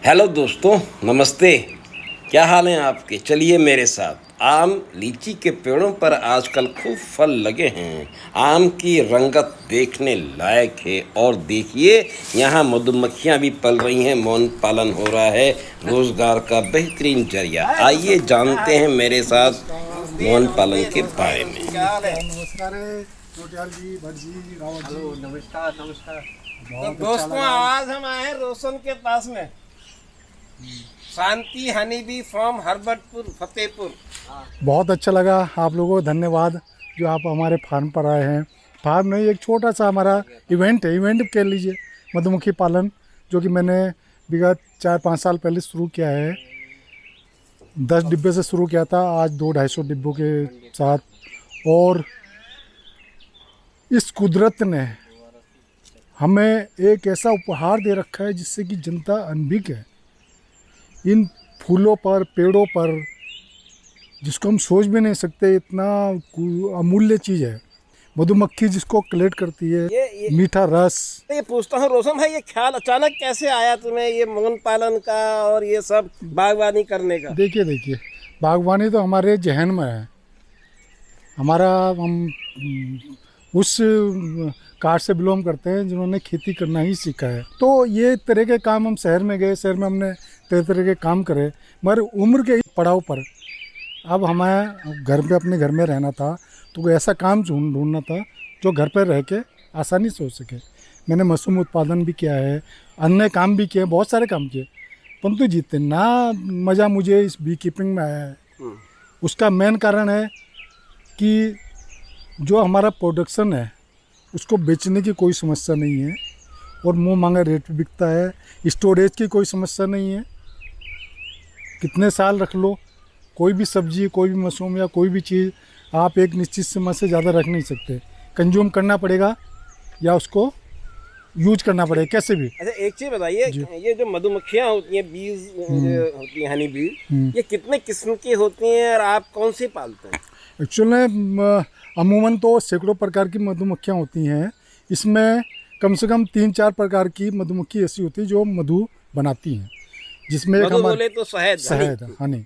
Hello दोस्तों, नमस्ते। क्या हाल है आपके? चलिए मेरे साथ। आम लीची के पेड़ों पर आजकल खूब फल लगे हैं। आम की रंगत देखने लायक है। और देखिए, यहाँ मधुमक्खियाँ भी पल रही हैं। मौन पालन हो रहा है, रोजगार का बेहतरीन जरिया। आइए जानते हैं मेरे साथ मौन पालन के बारे में। नमस्कार नोटियाल जी, भट्ट जी, रावत जी। हेलो, नमस्कार नमस्कार। बहुत तो अच्छा दोस्तों, लगा। आज हम आए हैं रोशन के पास में। शांति हनी बी फ्रॉम हरबतपुर फतेहपुर। बहुत अच्छा लगा। आप लोगों को धन्यवाद जो आप हमारे फार्म पर आए हैं। फार्म नहीं, एक छोटा सा हमारा इवेंट है, इवेंट कह लीजिए, मधुमक्खी पालन, जो कि मैंने विगत 4-5 साल पहले शुरू किया है। 10 डिब्बे से शुरू किया था, आज 200-250 डिब्बों के साथ। और इस कुदरत ने हमें एक ऐसा उपहार दे रखा है जिससे कि जनता अनभिज्ञ है इन फूलों पर, पेड़ों पर, जिसको हम सोच भी नहीं सकते। इतना अमूल्य चीज़ है मधुमक्खी, जिसको कलेक्ट करती है, ये मीठा रस। ये पूछता हूँ रोशन भाई, ये ख्याल अचानक कैसे आया तुम्हें, ये मगन पालन का और ये सब बागवानी करने का? देखिए, बागवानी तो हमारे जहन में है। हमारा हम उस कास्ट से बिलोंग करते हैं जिन्होंने खेती करना ही सीखा है। तो ये तरह के काम हम शहर में गए, शहर में हमने तरह तरह के काम करे, मगर उम्र के पड़ाव पर अब हमें घर पे, अपने घर में रहना था, तो कोई ऐसा काम ढूंढना था जो घर पर रह के आसानी से हो सके। मैंने मशरूम उत्पादन भी किया है, अन्य काम भी किए, बहुत सारे काम किए, परंतु जितना मज़ा मुझे इस बी कीपिंग में आया है, उसका मेन कारण है कि जो हमारा प्रोडक्शन है उसको बेचने की कोई समस्या नहीं है, और मुँह मांगा रेट पे बिकता है। स्टोरेज की कोई समस्या नहीं है, कितने साल रख लो। कोई भी सब्जी, कोई भी मशरूम या कोई भी चीज़ आप एक निश्चित समय से ज़्यादा रख नहीं सकते। कंज्यूम करना पड़ेगा या उसको यूज करना पड़ेगा, कैसे भी। अच्छा, एक चीज बताइए, ये जो मधुमक्खियाँ होती हैं, बीज जो होती हैं, हनी बी, ये कितने किस्म की होती हैं और आप कौन सी पालते हैं? एक्चुअल में अमूमन तो सैकड़ों प्रकार की मधुमक्खियाँ होती हैं। इसमें कम से कम 3-4 प्रकार की मधुमक्खी ऐसी होती है जो मधु बनाती हैं, जिसमें एक मधु बोले तो शहद, शहद, हनी।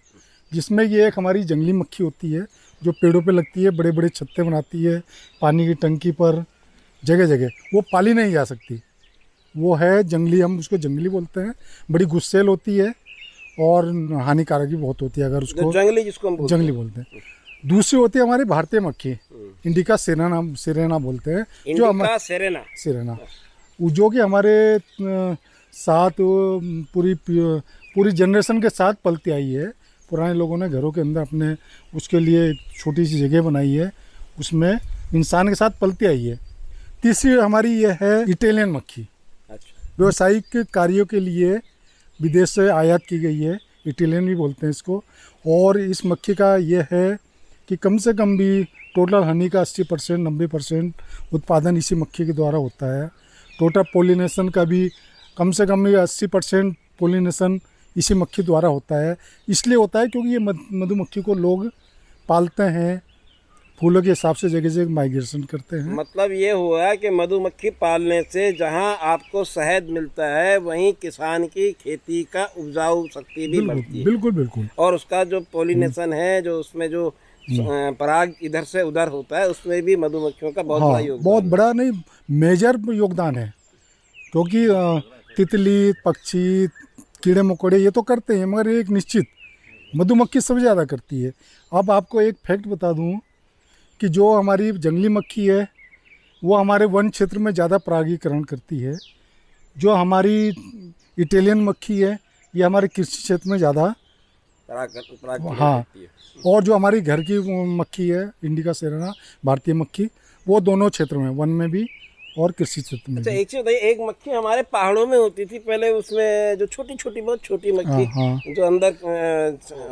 जिसमें ये एक हमारी जंगली मक्खी होती है जो पेड़ों पे लगती है, बड़े बड़े छत्ते बनाती है पानी की टंकी पर, जगह जगह। वो पाली नहीं जा सकती, वो है जंगली, हम उसको जंगली बोलते हैं। बड़ी गुस्सेल होती है और हानिकारक भी बहुत होती है अगर उसको जंगली, जिसको हम जंगली बोलते हैं। दूसरी होती है हमारी भारतीय मक्खी, इंडिका सिरेना बोलते हैं, जो इंडिका सेरेना। सिरेना, जो कि हमारे साथ पूरी जनरेशन के साथ पलती आई है। पुराने लोगों ने घरों के अंदर अपने उसके लिए छोटी सी जगह बनाई है, उसमें इंसान के साथ पलती आई है। तीसरी हमारी यह है इटालियन मक्खी, अच्छा, व्यावसायिक कार्यों के लिए विदेश से आयात की गई है, इटालियन भी बोलते हैं इसको। और इस मक्खी का यह है कि कम से कम भी टोटल हनी का 80% 90% उत्पादन इसी मक्खी के द्वारा होता है। टोटल पोलिनेशन का भी कम से कम भी 80% पोलिनेशन इसी मक्खी द्वारा होता है। इसलिए होता है क्योंकि ये मधुमक्खी को लोग पालते हैं, फूलों के हिसाब से जगह जगह माइग्रेशन करते हैं। मतलब ये हुआ कि मधुमक्खी पालने से जहां आपको शहद मिलता है, वहीं किसान की खेती का उपजाऊ शक्ति भी बढ़ती है। बिल्कुल बिल्कुल। और उसका जो पोलिनेशन है, जो उसमें जो पराग इधर से उधर होता है, उसमें भी मधुमक्खियों का बहुत बड़ा योगदान बहुत बड़ा नहीं, मेजर योगदान है। क्योंकि तितली, पक्षी, कीड़े मकोड़े ये तो करते हैं, मगर एक निश्चित मधुमक्खी सबसे ज़्यादा करती है। अब आपको एक फैक्ट बता दूं कि जो हमारी जंगली मक्खी है वो हमारे वन क्षेत्र में ज़्यादा परागीकरण करती है। जो हमारी इटालियन मक्खी है ये हमारे कृषि क्षेत्र में ज़्यादा, पराग हाँ। करती है। और जो हमारी घर की मक्खी है इंडिका सेरेना, भारतीय मक्खी, वो दोनों क्षेत्र में, वन में भी और कृषि क्षेत्र में अच्छा, भी। एक चीज बताइए, एक मक्खी हमारे पहाड़ों में होती थी पहले, उसमें जो छोटी छोटी, बहुत छोटी मक्खी, हाँ। जो अंदर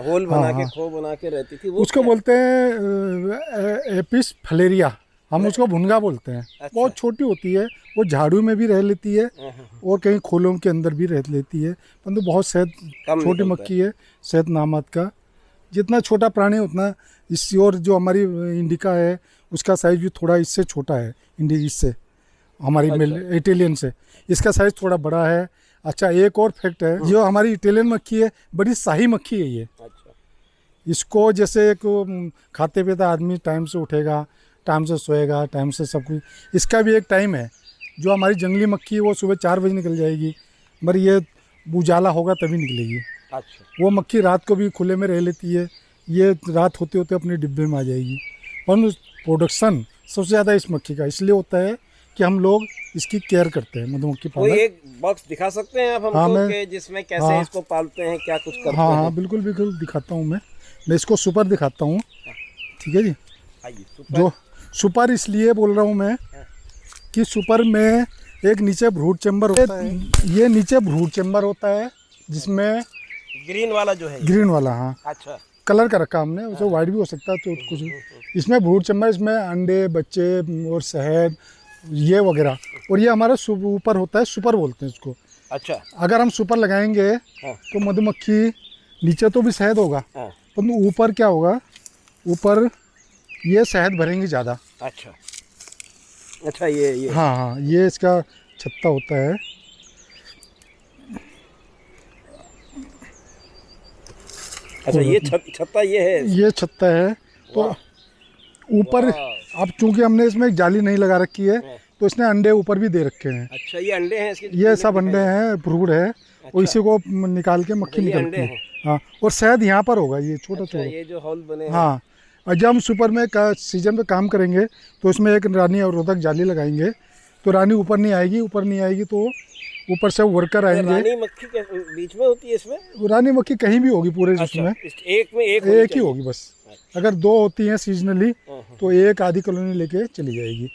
होल बना के, हाँ। खो बना के रहती थी, वो उसको क्या? बोलते हैं एपिस फलेरिया, हम उसको भुनगा बोलते हैं। अच्छा। बहुत छोटी होती है, वो झाड़ू में भी रह लेती है और कहीं खोलों के अंदर भी रह लेती है, परंतु बहुत शहद, कम छोटी निकलता मक्खी है, शहद नामत का। जितना छोटा प्राणी उतना इससे, और जो हमारी इंडिका है उसका साइज भी थोड़ा इससे छोटा है, इससे हमारी अच्छा। इटालियन से इसका साइज थोड़ा बड़ा है। अच्छा, एक और फैक्ट है, जो हमारी इटालियन मक्खी है, बड़ी शाही मक्खी है ये। अच्छा। इसको जैसे एक खाते पीते आदमी टाइम से उठेगा, टाइम से सोएगा, टाइम से सब कुछ, इसका भी एक टाइम है। जो हमारी जंगली मक्खी है वो सुबह 4 बजे निकल जाएगी, मगर ये उजाला होगा तभी निकलेगी। अच्छा। वो मक्खी रात को भी खुले में रह लेती है, ये रात होते होते अपने डिब्बे में आ जाएगी। पर प्रोडक्शन सबसे ज़्यादा इस मक्खी का इसलिए होता है कि हम लोग इसकी केयर करते हैं, मधुमक्खी कोई पालक। एक बॉक्स दिखा सकते हैं आप हमको? हाँ, मैं- कि जिसमें कैसे हाँ। इसको पालते हैं, क्या कुछ करते हाँ हैं? हाँ, बिल्कुल बिल्कुल दिखाता हूँ मैं इसको सुपर दिखाता हूँ। ठीक है जी। आइए, सुपर। जो सुपर इसलिए बोल रहा हूँ मैं कि सुपर में एक नीचे ब्रूड चैम्बर होता है, ये नीचे ब्रूड चैम्बर होता है जिसमें ग्रीन वाला जो है ये। ग्रीन वाला, हाँ, अच्छा। कलर का रखा हमने, उसे वाइट भी हो सकता है, तो कुछ इसमें ब्रूड चैम्बर, इसमें अंडे, बच्चे और शहद ये वगैरह। और ये हमारा ऊपर होता है, सुपर बोलते हैं इसको। अच्छा। अगर हम सुपर लगाएंगे हाँ। तो मधुमक्खी नीचे तो भी शहद होगा, हाँ। परंतु ऊपर क्या होगा, ऊपर ये शहद भरेंगे ज़्यादा। अच्छा। अच्छा, ये हाँ हाँ, ये इसका छत्ता होता है। अच्छा, ये छत्ता ये है। ये छत्ता है। तो ऊपर अब चूंकि हमने इसमें जाली नहीं लगा रखी है, तो इसने अंडे ऊपर भी दे रखे हैं। अच्छा, ये अंडे हैं इसके? ये सब अंडे हैं, ब्रूड है। और इसी को निकाल के मक्खी ये निकलती अंडे है। हैं। हाँ, और शहद यहाँ पर होगा, ये छोटा अच्छा, छोटा। ये जो हॉल बने हैं। हाँ, और जब हम सुपर में सीजन पे काम करेंगे तो इसमें एक रानी अवरोधक जाली लगाएंगे, तो रानी ऊपर नहीं आएगी। ऊपर नहीं आएगी तो ऊपर से वर्कर आएंगे। रानी मक्खी के बीच में होती है इसमें? रानी मक्खी कहीं भी होगी पूरे अच्छा, इसमें, एक में एक एक ही होगी बस। अगर 2 होती हैं सीजनली तो एक आधी कॉलोनी लेके चली जाएगी।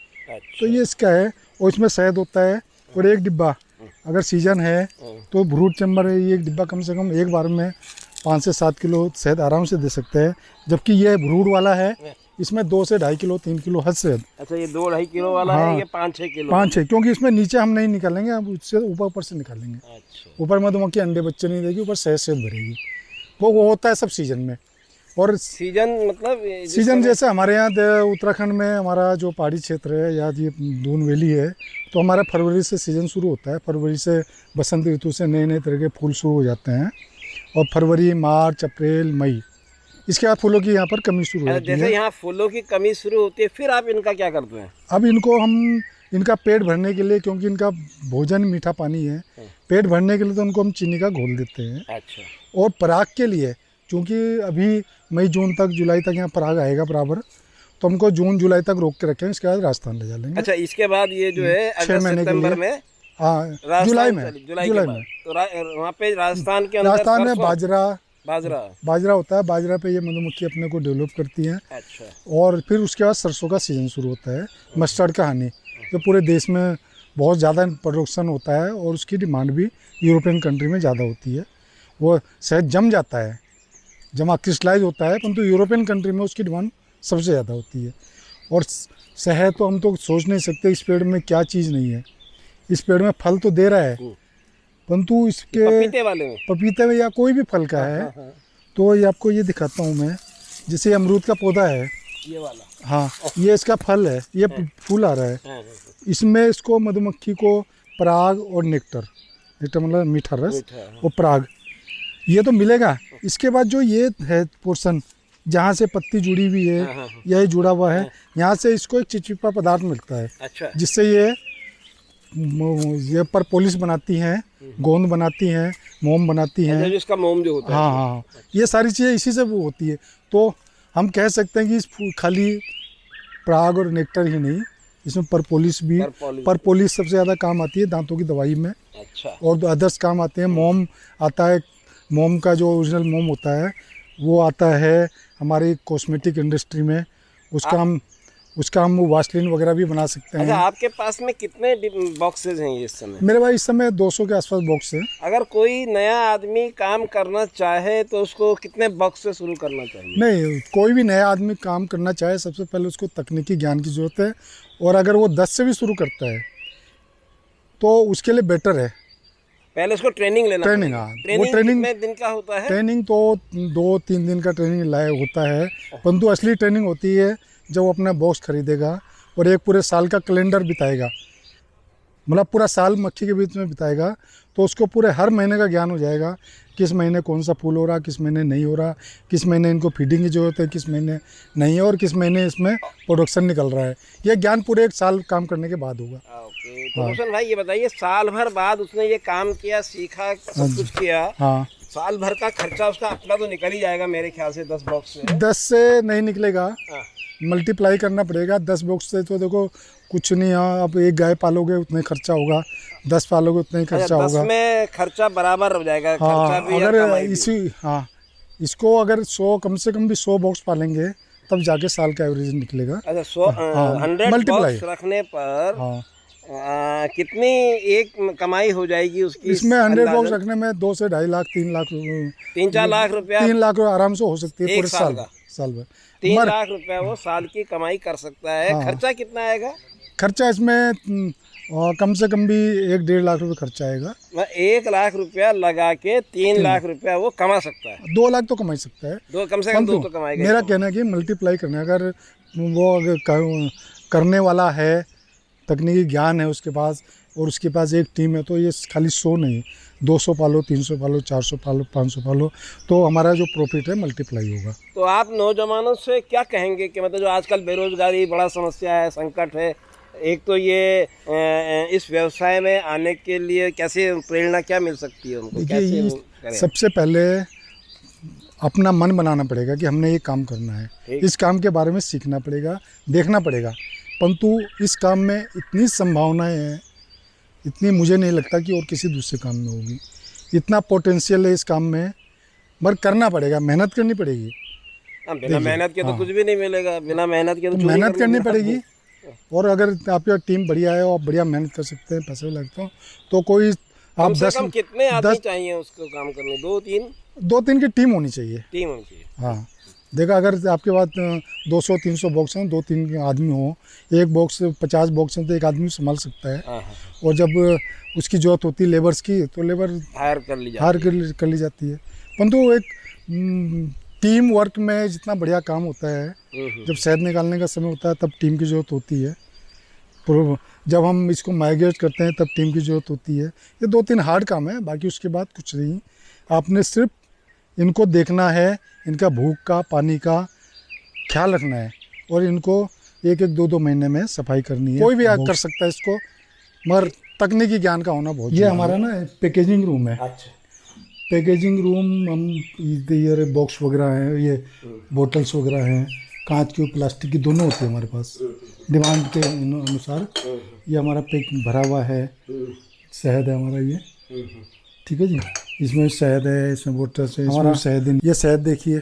तो ये इसका है। और इसमें शहद होता है। और एक डिब्बा अगर सीजन है तो ब्रूड चैम्बर है, ये एक डिब्बा कम से कम एक बार में 5 से 7 किलो शहद आराम से दे सकते हैं। जबकि ये ब्रूड वाला है, इसमें 2 से 2.5 किलो 3 किलो हद शहद। अच्छा, ये 2-2.5 किलो वाला हाँ। है, ये 5-6 किलो? 5-6, क्योंकि इसमें नीचे हम नहीं निकालेंगे, हम उससे ऊपर से निकालेंगे। अच्छा। ऊपर मधुमक्खी अंडे बच्चे नहीं देगी, ऊपर शहद भरेगी। वो होता है सब सीजन में। और सीजन मतलब सीजन जैसे हमारे यहाँ उत्तराखंड में हमारा जो पहाड़ी क्षेत्र है या ये दून वैली है, तो हमारा फरवरी से सीज़न शुरू होता है। फरवरी से बसंत ऋतु से नए नए तरह के फूल शुरू हो जाते हैं। और फरवरी, मार्च, अप्रैल, मई, इसके बाद फूलों की यहाँ पर कमी शुरू हो जाती है। जैसे यहाँ फूलों की कमी शुरू होती है, फिर आप इनका क्या करते हैं? अब इनको हम इनका पेट भरने के लिए, क्योंकि इनका भोजन मीठा पानी है, पेट भरने के लिए तो उनको हम चीनी का घोल देते हैं। अच्छा। और पराग के लिए, क्योंकि अभी मई जून तक, जुलाई तक यहाँ पराग आएगा बराबर, तो हमको जून जुलाई तक रोक के रखें, इसके बाद राजस्थान ले जा लेंगे। अच्छा, इसके बाद ये जो है 6 अगस्त महीने के सितंबर लिए। में, हाँ, जुलाई में। जुलाई में तो वहाँ पे राजस्थान के अंदर राजस्थान में सरसों, बाजरा बाजरा होता है। बाजरा पे ये मधुमक्खी अपने को डेवलप करती हैं। अच्छा। और फिर उसके बाद सरसों का सीज़न शुरू होता है, मस्टर्ड का हनी, जो पूरे देश में बहुत ज़्यादा प्रोडक्शन होता है और उसकी डिमांड भी यूरोपियन कंट्री में ज़्यादा होती है। वो शहद जम जाता है, जमा क्रिस्टलाइज होता है, परंतु यूरोपियन कंट्री में उसकी डिमांड सबसे ज़्यादा होती है। और शहद तो हम तो सोच नहीं सकते इस पेड़ में क्या चीज़ नहीं है। इस पेड़ में फल तो दे रहा है, परंतु इसके पपीते वाले में, पपीते में या कोई भी फल का है। तो ये आपको ये दिखाता हूँ मैं, जैसे अमरूद का पौधा है, ये वाला। हाँ, ये इसका फल है, ये फूल आ रहा है। इसमें इसको मधुमक्खी को पराग और नेक्टर मतलब मीठा रस और पराग ये तो मिलेगा। इसके बाद जो ये है पोर्शन जहाँ से पत्ती जुड़ी हुई है, यही जुड़ा हुआ है, यहाँ से इसको एक चिपचिपा पदार्थ मिलता है। अच्छा। जिससे ये पर पॉलिश बनाती हैं, गोंद बनाती हैं, मोम बनाती हैं। जिसका मोम जो होता है। हाँ हाँ, ये सारी चीज़ें इसी से वो होती है। तो हम कह सकते हैं कि इस खाली पराग और नेक्टर ही नहीं, इसमें परपोलिस भी, परपोलिस सबसे ज़्यादा काम आती है दांतों की दवाई में। अच्छा। और अदर्स काम आते हैं। मोम आता है, मोम का जो ओरिजिनल मोम होता है वो आता है हमारी कॉस्मेटिक इंडस्ट्री में। उसका हम वासलिन वगैरह भी बना सकते हैं। अच्छा, आपके पास में कितने बॉक्सेज हैं इस समय? मेरे पास इस समय 200 के आसपास बॉक्स है। अगर कोई नया आदमी काम करना चाहे तो उसको कितने बॉक्स से शुरू करना चाहिए? नहीं, कोई भी नया आदमी काम करना चाहे सबसे पहले उसको तकनीकी ज्ञान की ज़रूरत है। और अगर वो 10 से भी शुरू करता है तो उसके लिए बेटर है। पहले उसको ट्रेनिंग लेना। ट्रेनिंग, हाँ, वो ट्रेनिंग कितने दिन का होता है? ट्रेनिंग तो 2-3 दिन का ट्रेनिंग लायक होता है, परंतु असली ट्रेनिंग होती है जब वो अपना बॉक्स खरीदेगा और एक पूरे साल का कैलेंडर बिताएगा, मतलब पूरा साल मक्खी के बीच में बिताएगा, तो उसको पूरे हर महीने का ज्ञान हो जाएगा, किस महीने कौन सा फूल हो रहा, किस महीने नहीं हो रहा, किस महीने इनको फीडिंग की ज़रूरत है, किस महीने नहीं है, और किस महीने इसमें प्रोडक्शन निकल रहा है। यह ज्ञान पूरे 1 साल काम करने के बाद होगा। ओके, तो रोशन भाई ये बताइए, साल भर बाद उसने ये काम किया, सीखा, सब कुछ किया, हाँ, साल भर का खर्चा उसका अपना तो निकल ही जाएगा मेरे ख्याल से 10 बॉक्स से। 10 से नहीं निकलेगा, हाँ। मल्टीप्लाई करना पड़ेगा। 10 बॉक्स से तो देखो कुछ नहीं, हाँ अब 1 गाय पालोगे उतना ही खर्चा होगा, 10 पालोगे उतना ही खर्चा अच्छा, 10 होगा। में खर्चा बराबर हो जाएगा, खर्चा हाँ, भी और अगर कमाई भी। इसी, हाँ, इसको अगर 100 कम से कम भी 100 बॉक्स पालेंगे तब जाके साल का एवरेज निकलेगा। अच्छा, 100 मल्टीप्लाई बॉक्स रखने पर हाँ, कितनी एक कमाई हो जाएगी उसकी? इसमें 100 बॉक्स रखने में 2 से 2.5 लाख 3 लाख 3-4 लाख रुपया 3 लाख आराम से हो सकती है एक पूरे साल का। साल भर। 3 लाख रुपया वो साल की कमाई कर सकता है। हाँ। खर्चा कितना आएगा? खर्चा इसमें कम से कम भी 1-1.5 लाख रुपए खर्चा आएगा। 1 लाख रुपया लगा के 3 लाख रुपया वो कमा सकता है। 2 लाख तो कमाई सकता है, दो, कम से कम 2 तो कमाएगा। मेरा कहना है कि मल्टीप्लाई करना, अगर वो करने वाला है, तकनीकी ज्ञान है उसके पास, और उसके पास एक टीम है, तो ये खाली 100 नहीं, 200 पालो, 300 पालो, 400 पालो, 500 पालो, तो हमारा जो प्रॉफिट है मल्टीप्लाई होगा। तो आप नौजवानों से क्या कहेंगे कि मतलब जो आजकल बेरोजगारी बड़ा समस्या है, संकट है, एक तो ये इस व्यवसाय में आने के लिए कैसे प्रेरणा क्या मिल सकती है उनको? कैसे देखिए, वो करें? सबसे पहले अपना मन बनाना पड़ेगा कि हमने ये काम करना है, इस काम के बारे में सीखना पड़ेगा, देखना पड़ेगा। परंतु इस काम में इतनी संभावनाएं हैं, इतनी मुझे नहीं लगता कि और किसी दूसरे काम में होगी। इतना पोटेंशियल है इस काम में, मगर करना पड़ेगा, मेहनत करनी पड़ेगी। बिना मेहनत के तो कुछ भी नहीं मिलेगा, बिना मेहनत के तो चोरी मेहनत करनी पड़ेगी। पड़ेगी, और अगर आपकी टीम बढ़िया है और बढ़िया मेहनत कर सकते हैं, पैसे भी लगते हो, तो कोई आप कम से 10 कम कितने आदमी चाहिए उसको काम करने? 2-3 2-3 की टीम होनी चाहिए। टीम होनी चाहिए। हाँ, देखा, अगर आपके पास 200-300 बॉक्स हैं, 2-3 आदमी हो, एक बॉक्स 50 बॉक्स हैं, तो एक आदमी संभाल सकता है। हाँ, हाँ। और जब उसकी जरूरत होती है लेबर्स की, तो लेबर हायर कर ली हायर कर ली जाती है। परंतु एक टीम वर्क में जितना बढ़िया काम होता है, जब शहद निकालने का समय होता है तब टीम की ज़रूरत होती है, जब हम इसको माइग्रेट करते हैं तब टीम की ज़रूरत होती है। ये 2-3 हार्ड काम है, बाकी उसके बाद कुछ नहीं। आपने सिर्फ इनको देखना है, इनका भूख का, पानी का ख्याल रखना है, और इनको 1-1, 2-2 महीने में सफाई करनी है। कोई भी कर सकता है इसको, मगर तकनीकी ज्ञान का होना बहुत। ये हमारा ना पैकेजिंग रूम है। अच्छा। पैकेजिंग रूम, हम ये बॉक्स वगैरह हैं, ये बोतल्स वगैरह हैं, कांच की और प्लास्टिक की दोनों होती है हमारे पास डिमांड के अनुसार। ये हमारा पैक भरा हुआ है, शहद है हमारा ये, ठीक है जी। इसमें शहद है, इसमें बोतल्स है, इसमें शहद है। ये शहद देखिए,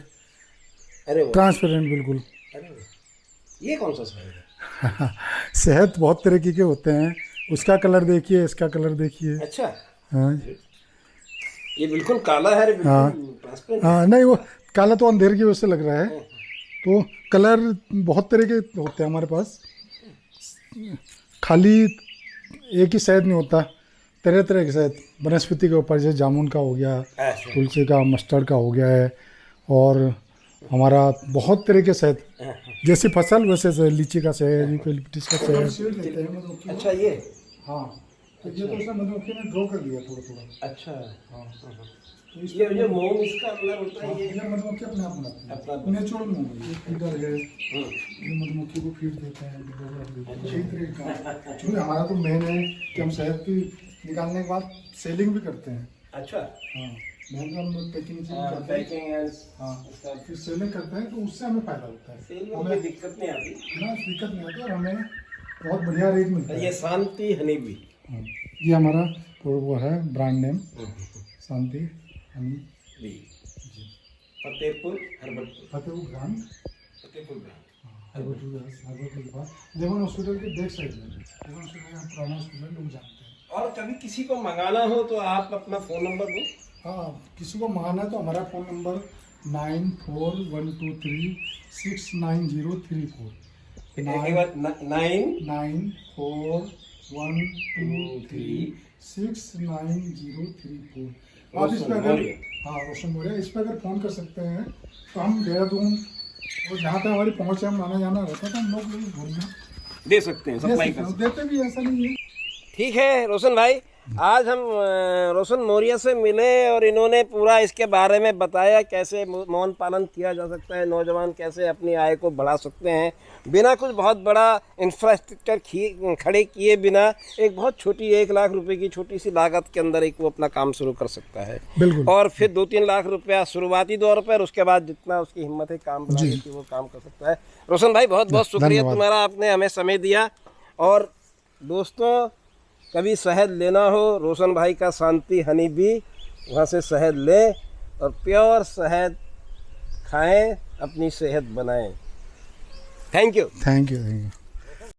अरे ट्रांसपेरेंट बिल्कुल। अरे ये कौन सा शहद है? शहद बहुत तरीके के होते हैं, उसका कलर देखिए, इसका कलर देखिए। अच्छा, हाँ, ये बिल्कुल काला है। हाँ, हाँ, नहीं वो काला तो अंधेर की वजह से लग रहा है, तो कलर बहुत तरह के होते हैं हमारे पास, खाली एक ही शहद नहीं होता, तरह तरह के शहद वनस्पति के ऊपर, जैसे जामुन का हो गया, तुलसी का, मस्टर्ड का हो गया है, और हमारा बहुत तरह के शहद, जैसी फसल वैसे लीची का शहद, यूकेलिप्टस का शहद। अच्छा, ये हाँ, तो ये तो मधुमक्खी ने ड्रॉ कर लिया थोड़ा थोड़ा। अच्छा, हाँ, ये मोम इसका अंदर होता है। ये मधुमक्खी अपने आप बनाती है, नेचुरल मोम है। ये फीडर है, ये मधुमक्खी को फीड देते हैं, इसी तरह का। क्योंकि हमारा तो मेन है कि हम शहद की निकालने के बाद सेलिंग भी करते हैं। अच्छा, हाँ, मेन तो हम पैकिंग करते हैं, हाँ, फिर सेलिंग करते हैं, तो उससे हमें फायदा होता है, हमें दिक्कत नहीं आती ना, दिक्कत नहीं आती, और हमें बहुत बढ़िया रेट मिलता है। ये शांति हनी भी, ये हमारा वो है brand name, Shanti honey ji, Fatehpur herbal, Fatehpur brand, Fatehpur brand, herbal के पास देवन हॉस्पिटल के बैक साइड में। देवन हॉस्पिटल यहाँ पुराना हॉस्पिटल लोग जानते हैं। और कभी किसी को मंगाना हो तो आप अपना फ़ोन नंबर दो। हाँ, किसी को मंगाना है तो हमारा फ़ोन नंबर 9412369034। एक बार 9412369034। आप इस पर अगर, हाँ, रोशन मौर्य, इस पर अगर फ़ोन कर सकते हैं तो हम देहरादून और जहाँ तक हमारी पहुँच है, हम आना जाना रहता तो हम लोग घूमना दे सकते हैं, सप्लाई कर सकते देते भी, ऐसा नहीं है। हैं। ठीक है रोशन भाई, आज हम रोशन मौर्य से मिले और इन्होंने पूरा इसके बारे में बताया कैसे मौन पालन किया जा सकता है, नौजवान कैसे अपनी आय को बढ़ा सकते हैं बिना कुछ बहुत बड़ा इंफ्रास्ट्रक्चर खड़े किए बिना। एक बहुत छोटी 1 लाख रुपए की छोटी सी लागत के अंदर एक वो अपना काम शुरू कर सकता है। बिल्कुल। और फिर 2-3 लाख रुपया शुरुआती तौर पर, उसके बाद जितना उसकी हिम्मत है काम बनाने की वो काम कर सकता है। रोशन भाई बहुत बहुत शुक्रिया तुम्हारा, आपने हमें समय दिया। और दोस्तों कभी शहद लेना हो, रोशन भाई का शांति हनी बी, वहाँ से शहद लें और प्योर शहद खाएं, अपनी सेहत बनाएं। Thank you. Thank you.